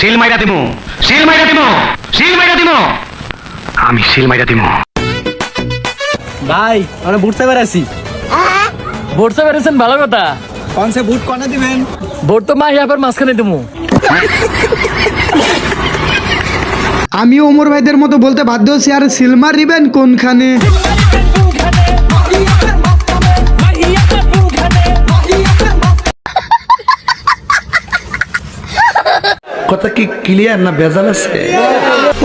Seal মাইরা দিমু, seal মাইরা দিমু, সিল মাইরা দিমু, আমি সিল মাইরা দিমু। ভাই আমরা বুটতে বেড়াছি। ভোটতে পেরেছেন ভালো কথা। কোন সে বুট কোনে দিবেন? ভোট তো মাহি আপার মাঝখানে দেবো। আমি ওমর ভাইদের মতো বলতে বাধ্য হচ্ছি, আর সিলমার রিবেন কোনখানে? কথা কি ক্লিয়ার না ভেজাল আছে?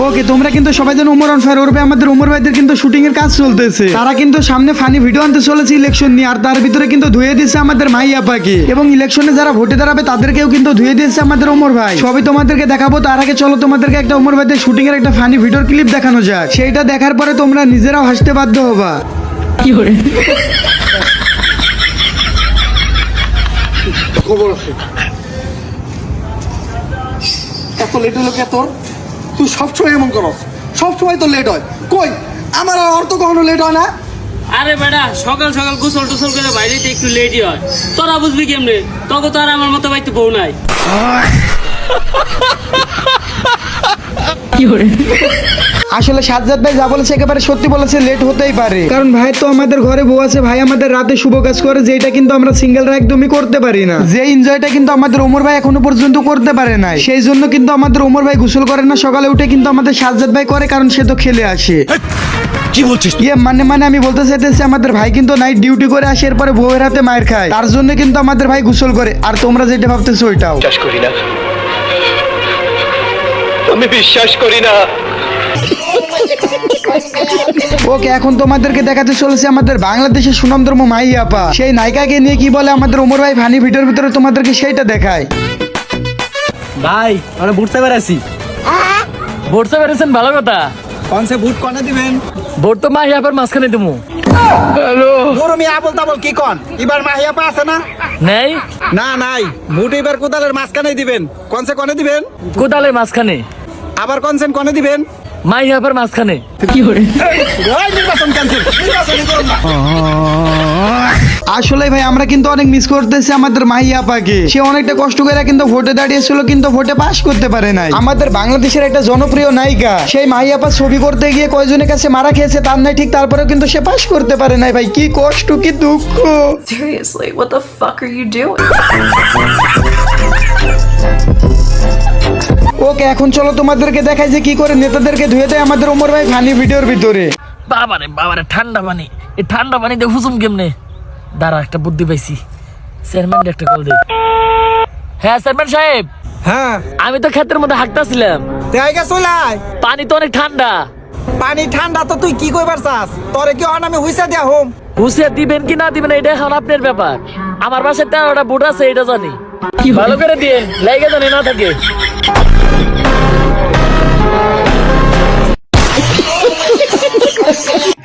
ওকে, তোমরা কিন্তু সবাই জানো ওমর অন ফায়ার ওরবে আমাদের ওমর ভাইদের কিন্তু শুটিং এর কাজ চলতেছে। তারা কিন্তু সামনে ফানি ভিডিও আনতে চলেছে ইলেকশন নিয়ে, আর তার ভিতরে কিন্তু ধুয়ে দিচ্ছে আমাদের মাই আপাকে, এবং ইলেকশনে যারা ভোটে দাঁড়াবে তাদেরকেও কিন্তু ধুয়ে দিচ্ছে আমাদের ওমর ভাই। সবই তোমাদেরকে দেখাবো, তার আগে চলো তোমাদেরকে একটা ওমর ভাইদের শুটিং এর একটা ফানি ভিডিওর ক্লিপ দেখানো যাক। সেইটা দেখার পরে তোমরা নিজেরাও হাসতে বাধ্য হবা। কি করে এত লেট হলো কে তোর? তুই সবসময় এমন করস, সবসময় তো লেট হয়। কই আমার আর অর্থ কখনো লেট হয় না? আরে বেটা সকাল সকাল গোসল টোসল করে বাইরে একটু লেটই হয়, তোরা বুঝবি কেমনে? তখন তো আর আমার মতো বাইতে বউ নাই। কি করে আসলে সাজ্জাদ ভাই যা বলেছে একেবারে সত্যি বলেছে, লেট হতেই পারে, কারণ ভাই তো আমাদের ঘরে বউ আছে, ভাই আমাদের রাতে শুভ কাজ করে, যেটা কিন্তু আমরা সিঙ্গেলরা একদমই করতে পারি না। যে এনজয়টা কিন্তু আমাদের ওমর ভাই এখনো পর্যন্ত করতে পারে নাই, সেই জন্য কিন্তু আমাদের ওমর ভাই গোসল করে না, সকালে উঠে কিন্তু আমাদের সাজ্জাদ ভাই করে, কারণ সে তো খেলে আসে। কি বলছিস? মানে আমি বলতে চাইতেছি আমাদের ভাই কিন্তু নাইট ডিউটি করে আসে, এরপরে বউয়ের হাতে মায়ের খায়, তার জন্য কিন্তু আমাদের ভাই গোসল করে। আর তোমরা যেটা ভাবতেছো ওইটাও বিশ্বাস করি না, আমি বিশ্বাস করি না। ওকে, এখন তোমাদেরকে দেখাতে চলেছে আমাদের বাংলাদেশের সুনামধর্ম মাই আপা, সেই নায়িকাকে নিয়ে কি বলে আমাদের ওমর ভাই ফানি ভিডিওর ভিতরে তোমাদেরকে সেইটা দেখায়। ভাই আমরা বুটতে বেড়াছি। ভোটতে পেরেছেন ভালো কথা। কোন সে বুট কোনে দিবেন? ভোট তো মাহি আপার মাঝখানে দেবো। গরমি আবল তাবল কি কোন? এবার মাহিয়া পা আছে না? নেই, না নাই, বুট এবার কোদালের মাঝখানে দিবেন। কোন সে কোনে দিবেন? কোদালের মাঝখানে। আবার কোন সেন কোনে দিবেন? মাহি আপার মাঝখানে। কি করে ওই নির্বাচন ক্যান্সেল, নির্বাচনই করুন না। আসলে ভাই আমরা কিন্তু অনেক মিস করতেছি আমাদের মাহি আপাকে, সে অনেকটা কষ্ট করে কিন্তু ভোটে দাঁড়িয়েছিল, কিন্তু ভোটে পাস করতে পারে নাই। আমাদের বাংলাদেশের একটা জনপ্রিয় নায়িকা, সেই মাহি আপা ছবি করতে গিয়ে কয়জনের কাছে মারা খেয়েছে তার নাই ঠিক, তারপরেও কিন্তু সে পাস করতে পারে নাই। ভাই কি কষ্ট, কি দুঃখ। Seriously, what the fuck are you doing? ওকে, এখন চলো তোমাদেরকে দেখাই যে কি করে নেতাদেরকে ধুয়ে দেয় আমাদের ওমর ভাই ফানি ভিডিওর ভিতরে। বাবারে বাবারে, ঠান্ডা পানি, এই ঠান্ডা পানিতে হুজুম কেমনে? দাঁড়া, একটা বুদ্ধি পাইছি। চেয়ারম্যান একটা কল দে। হ্যাঁ চেয়ারম্যান সাহেব, হ্যাঁ আমি তো ক্ষেতের মধ্যে হাঁটতেছিলাম, জায়গা চলাই। পানি তো অনেক ঠান্ডা। পানি ঠান্ডা তো তুই কি কইবার চাস? তোরে কি হন আমি হুইসা দিয়া হোম? হুঁশিয়ার দিবেন কি না দিবেন এটা এখন আপনার ব্যাপার। আমার বাসায় 13টা বুট আছে, এটা জানি। ভালো করে দিয়ে লাইগা জানি না থাকে।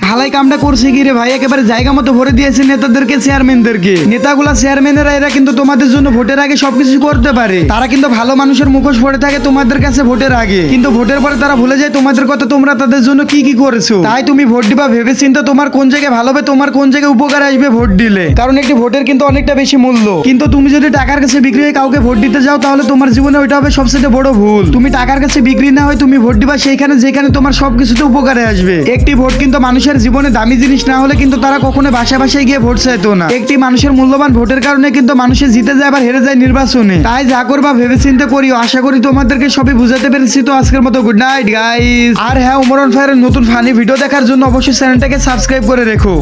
হালাই কামটা করছে কি রে ভাই, একেবারে জায়গা মতো ভরে দিয়েছে নেতাদেরকে, চেয়ারম্যানদেরকে। নেতাগুলা চেয়ারম্যানেরা এরা কিন্তু তোমাদের জন্য ভোটের আগে সবকিছু করতে পারে, তারা কিন্তু ভালো মানুষের মুখোশ পড়ে থাকে তোমাদের কাছে ভোটের আগে, কিন্তু ভোটের পরে তারা ভুলে যায় তোমাদের কথা, তোমরা তাদের জন্য কি কি করেছো। তাই তুমি ভোট দিবা ভেবে চিন্তা, তোমার কোন জায়গায় ভালো হবে, তোমার কোন জায়গায় উপকার আসবে ভোট দিলে, কারণ একটি ভোটের কিন্তু অনেকটা বেশি মূল্য। কিন্তু তুমি যদি টাকার কাছে বিক্রি হয়ে কাউকে ভোট দিতে যাও, তাহলে তোমার জীবনে ওইটা হবে সবচেয়ে বড় ভুল। তুমি টাকার কাছে বিক্রি না হয় তুমি ভোট দিবা সেইখানে যেখানে তোমার সবকিছুতে উপকারে আসবে। একটি ভোট কিন্তু মানুষের জীবনে দামি জিনিস না হলে কিন্তু তারা কখনো বাসায় বাসায় গিয়ে ভোট চাইতো না। একটি মানুষের মূল্যবান ভোটের কারণে কিন্তু মানুষের জিতে যায় আবার হেরে যায় নির্বাচনে। তাই যা করবা ভেবে চিন্তে করিও। আশা করি তোমাদেরকে সবই বুঝাতে পেরেছি। তো আজকের মতো গুড নাইট গাইস। আর হ্যাঁ, ওমর অন ফায়ারের নতুন ফানি ভিডিও দেখার জন্য অবশ্যই চ্যানেলটাকে সাবস্ক্রাইব করে রেখো।